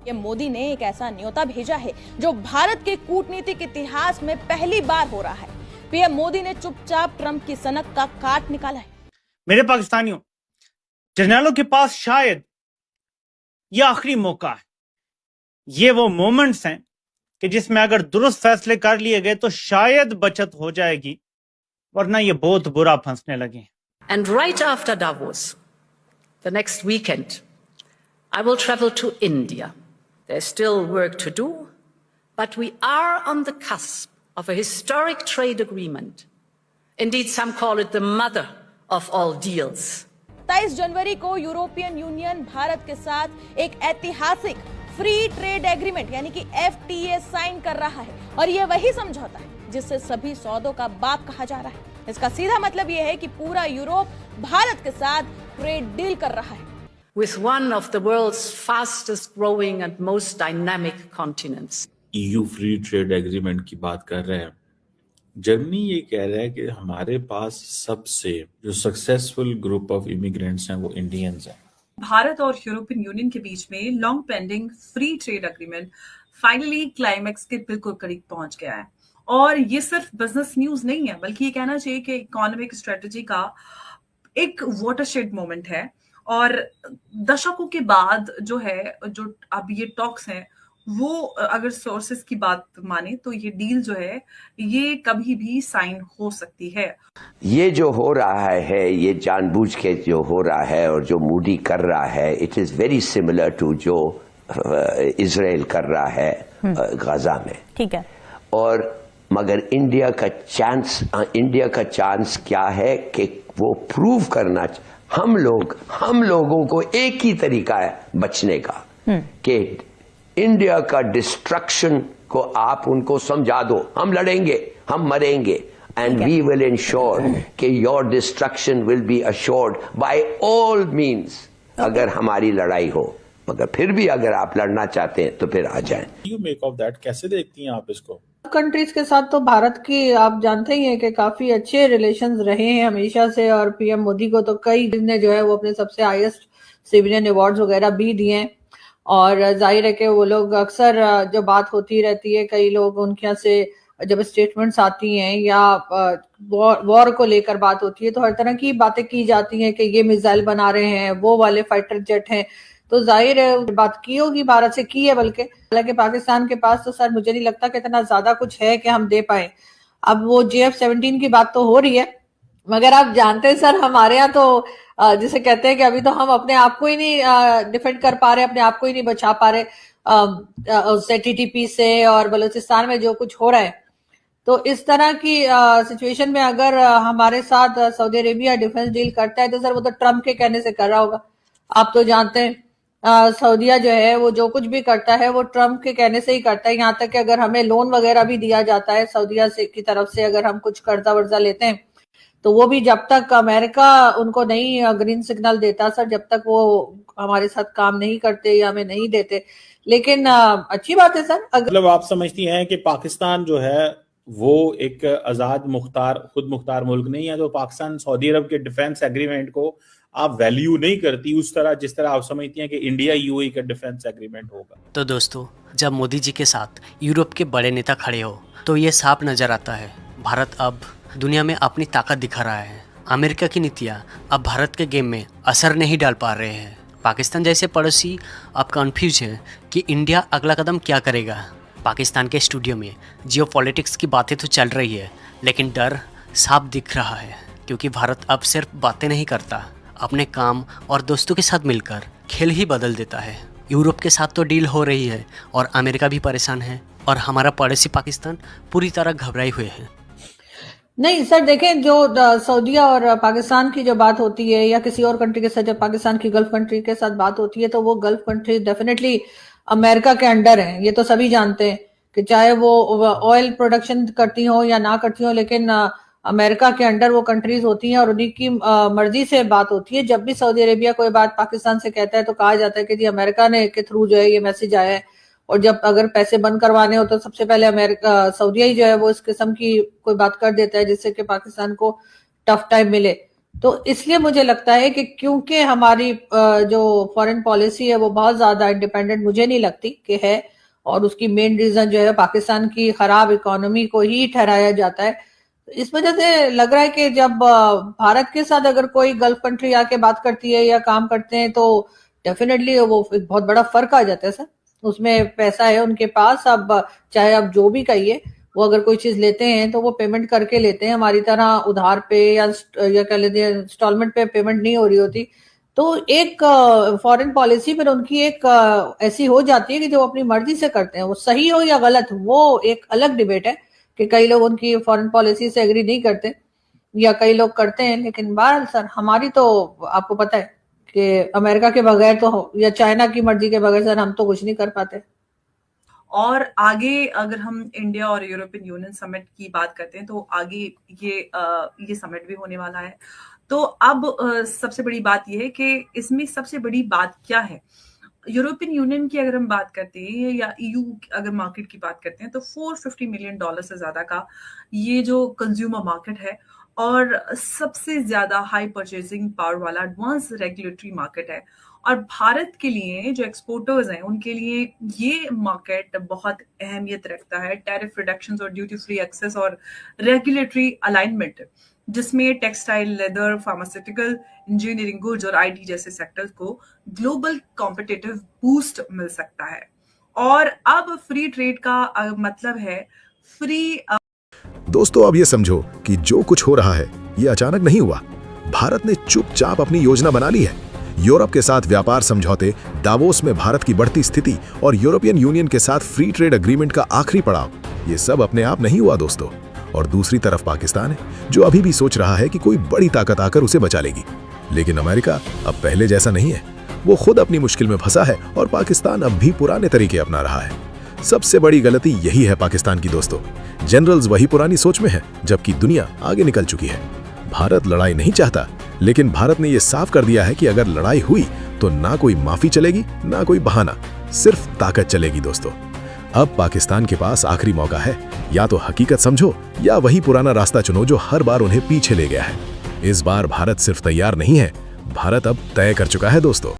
ये मोदी ने एक ऐसा न्योता भेजा है जो भारत के कूटनीतिक इतिहास में पहली बार हो रहा है। पीएम मोदी ने चुपचाप ट्रंप की सनक का काट निकाला है। मेरे पाकिस्तानियों, जर्नलों के पास शायद यह आखिरी मौका है। ये वो मोमेंट्स हैं कि जिसमें अगर दुरुस्त फैसले कर लिए गए तो शायद बचत हो जाएगी, वरना ये बहुत बुरा फंसने लगे। And right after Davos, the next weekend, I will travel to India. There's still work to do, but we are on the cusp of a historic trade agreement. Indeed, some call it the mother of all deals. 23 जनवरी को European union Bharat के साथ एक ऐतिहासिक free trade agreement यानी कि FTA sign कर रहा है और यह वही समझौता है जिससे सभी सौदों का बाप कहा जा रहा है। इसका सीधा मतलब यह है कि पूरा यूरोप भारत के साथ ट्रेड डील कर रहा है। With one of the world's fastest growing and most dynamic continents. EU free trade agreement की बात कर रहे हैं। जर्मनी ये कह रहा है कि हमारे पास सबसे जो सक्सेसफुल ग्रुप ऑफ इमिग्रेंट्स हैं वो इंडियंस हैं। भारत और यूरोपियन यूनियन के बीच में long pending free trade agreement finally climax के बिल्कुल करीब पहुंच गया है और ये सिर्फ बिजनेस न्यूज नहीं है, बल्कि ये कहना चाहिए कि इकोनॉमिक स्ट्रेटजी का एक वाटरशेड मोमेंट है। और दशकों के बाद जो अब ये टॉक्स हैं, वो अगर सोर्सेस की बात माने तो ये डील जो है ये कभी भी साइन हो सकती है। ये जो हो रहा है ये जानबूझ के जो हो रहा है और जो मूडी कर रहा है, it is very similar to जो इजराइल कर रहा है गाजा में। ठीक है। और मगर इंडिया का चांस क्या है कि वो प्रूव करना, हम लोगों को एक ही तरीका है बचने का कि इंडिया का डिस्ट्रक्शन को आप उनको समझा दो, हम लड़ेंगे, हम मरेंगे, एंड वी विल इंश्योर कि your destruction will be assured by all means. अगर हमारी लड़ाई हो, मगर फिर भी अगर आप लड़ना चाहते हैं तो फिर आ जाएं। यू मेक ऑफ दैट, कैसे देखती हैं आप इसको? कंट्रीज के साथ तो भारत की आप जानते ही हैं कि काफी अच्छे रिलेशंस रहे हैं हमेशा से, और पीएम मोदी को तो कई ने जो है वो अपने सबसे हाईएस्ट सिविलियन अवार्ड्स वगैरह भी दिए हैं। और जाहिर है कि वो लोग अक्सर जो बात होती रहती है, कई लोग उनके यहाँ से जब स्टेटमेंट्स आती हैं या वॉर को लेकर बात होती है तो हर तरह की बातें की जाती हैं कि ये मिसाइल बना रहे हैं, वो वाले फाइटर जेट हैं, तो जाहिर है बात की होगी, भारत से की है बल्कि। हालांकि पाकिस्तान के पास तो सर मुझे नहीं लगता कि इतना ज्यादा कुछ है कि हम दे पाए। अब वो JF-17 की बात तो हो रही है, मगर आप जानते हैं सर हमारे यहाँ तो जिसे कहते हैं कि अभी तो हम अपने आप को ही नहीं डिफेंड कर पा रहे, अपने आप को ही नहीं बचा पा रहे उससे, TTP से और बलूचिस्तान में जो कुछ हो रहा है। तो इस तरह की सिचुएशन में अगर हमारे साथ सऊदी अरेबिया डिफेंस डील करता है तो सर वो तो ट्रम्प के कहने से कर रहा होगा। आप तो जानते हैं सऊदीया जो है वो जो कुछ भी करता है वो ट्रम्प के कहने से ही करता है। यहाँ तक कि अगर हमें लोन वगैरह भी दिया जाता है सऊदीया से की तरफ से, अगर हम कुछ कर्जा वर्जा लेते हैं तो वो भी जब तक अमेरिका उनको नहीं ग्रीन सिग्नल देता सर, जब तक वो हमारे साथ काम नहीं करते या हमें नहीं देते। लेकिन अच्छी बात है सर। मतलब आप समझती हैं कि पाकिस्तान जो है वो एक आजाद खुद मुख्तार मुल्क नहीं है, तो पाकिस्तान सऊदी अरब के डिफेंस एग्रीमेंट को आप वैल्यू नहीं करती उस तरह जिस तरह आप समझती हैं कि इंडिया UAE का डिफेंस एग्रीमेंट होगा। तो दोस्तों, जब मोदी जी के साथ यूरोप के बड़े नेता खड़े हो तो ये साफ नजर आता है भारत अब दुनिया में अपनी ताकत दिखा रहा है। अमेरिका की नीतियाँ अब भारत के गेम में असर नहीं डाल पा रहे हैं। पाकिस्तान जैसे पड़ोसी अब कन्फ्यूज है कि इंडिया अगला कदम क्या करेगा। पाकिस्तान के स्टूडियो में जियोपॉलिटिक्स की बातें तो चल रही है, लेकिन डर साफ दिख रहा है, क्योंकि भारत अब सिर्फ बातें नहीं करता, अपने काम और दोस्तों के साथ मिलकर खेल ही बदल देता है। यूरोप के साथ तो डील हो रही है और अमेरिका भी परेशान है, और हमारा पड़ोसी पाकिस्तान पूरी तरह घबराए हुए है। नहीं सर, देखें जो सऊदीया और पाकिस्तान की जो बात होती है या किसी और कंट्री के साथ जब पाकिस्तान की गल्फ कंट्री के साथ बात होती है तो वो गल्फ कंट्री डेफिनेटली अमेरिका के अंडर है। ये तो सभी जानते हैं कि चाहे वो ऑयल प्रोडक्शन करती हो या ना करती हो, लेकिन अमेरिका के अंडर वो कंट्रीज होती हैं और उन्हीं की मर्जी से बात होती है। जब भी सऊदी अरेबिया कोई बात पाकिस्तान से कहता है तो कहा जाता है कि जी अमेरिका ने के थ्रू जो है ये मैसेज आया है, और जब अगर पैसे बंद करवाने हो तो सबसे पहले सऊदीया ही जो है वो इस किस्म की कोई बात कर देता है जिससे कि पाकिस्तान को टफ टाइम मिले। तो इसलिए मुझे लगता है कि क्योंकि हमारी जो फॉरेन पॉलिसी है वो बहुत ज्यादा इंडिपेंडेंट मुझे नहीं लगती कि है, और उसकी मेन रीजन जो है पाकिस्तान की खराब इकोनॉमी को ही ठहराया जाता है। इस वजह से लग रहा है कि जब भारत के साथ अगर कोई गल्फ कंट्री आके बात करती है या काम करते हैं तो डेफिनेटली वो एक बहुत बड़ा फर्क आ जाता है सर। उसमें पैसा है उनके पास, अब चाहे आप जो भी कहिए, वो अगर कोई चीज लेते हैं तो वो पेमेंट करके लेते हैं, हमारी तरह उधार पे या कह लेते हैं इंस्टॉलमेंट पे पेमेंट नहीं हो रही होती। तो एक फॉरेन पॉलिसी फिर उनकी एक ऐसी हो जाती है कि जो अपनी मर्जी से करते हैं, वो सही हो या गलत वो एक अलग डिबेट है कि कई लोग उनकी फॉरेन पॉलिसी से एग्री नहीं करते या कई लोग करते हैं। लेकिन बहरहाल सर हमारी तो आपको पता है कि अमेरिका के बगैर तो या चाइना की मर्जी के बगैर सर हम तो कुछ नहीं कर पाते। और आगे अगर हम इंडिया और यूरोपियन यूनियन समिट की बात करते हैं तो आगे ये समिट भी होने वाला है। तो अब सबसे बड़ी बात यह है कि इसमें सबसे बड़ी बात क्या है। यूरोपियन यूनियन की अगर हम बात करते हैं या ईयू अगर मार्केट की बात करते हैं तो $450 मिलियन से ज्यादा का ये जो कंज्यूमर मार्केट है और सबसे ज्यादा हाई परचेजिंग पावर वाला एडवांस रेगुलेटरी मार्केट है। और भारत के लिए जो एक्सपोर्टर्स हैं उनके लिए ये मार्केट बहुत अहमियत रखता है। टैरिफ रिडक्शंस और ड्यूटी फ्री एक्सेस और रेगुलेटरी अलाइनमेंट जिसमें textile, leather, pharmaceutical, engineering goods और आईटी जैसे सेक्टर्स को ग्लोबल कॉम्पिटिटिव बूस्ट मिल सकता है। और अब फ्री ट्रेड का मतलब है फ्री। दोस्तों अब ये समझो कि जो कुछ हो रहा है ये अचानक नहीं हुआ। भारत ने चुपचाप अपनी योजना बना ली है। यूरोप के साथ व्यापार समझौते, दावोस में भारत की बढ़ती स्थिति और यूरोपियन यूनियन के साथ फ्री ट्रेड एग्रीमेंट का आखिरी पड़ाव, ये सब अपने आप नहीं हुआ दोस्तों। और दूसरी तरफ पाकिस्तान है जो अभी भी सोच रहा है कि कोई बड़ी ताकत आकर उसे बचा लेगी। लेकिन अमेरिका अब पहले जैसा नहीं है, वो खुद अपनी मुश्किल में फंसा है और पाकिस्तान अब भी पुराने तरीके अपना रहा है। सबसे बड़ी गलती यही है पाकिस्तान की दोस्तों। जनरल्स वही पुरानी सोच में है जबकि दुनिया आगे निकल चुकी है। भारत लड़ाई नहीं चाहता, लेकिन भारत ने यह साफ कर दिया है कि अगर लड़ाई हुई तो ना कोई माफी चलेगी ना कोई बहाना, सिर्फ ताकत चलेगी दोस्तों। अब पाकिस्तान के पास आखिरी मौका है, या तो हकीकत समझो या वही पुराना रास्ता चुनो जो हर बार उन्हें पीछे ले गया है। इस बार भारत सिर्फ तैयार नहीं है, भारत अब तय कर चुका है दोस्तों।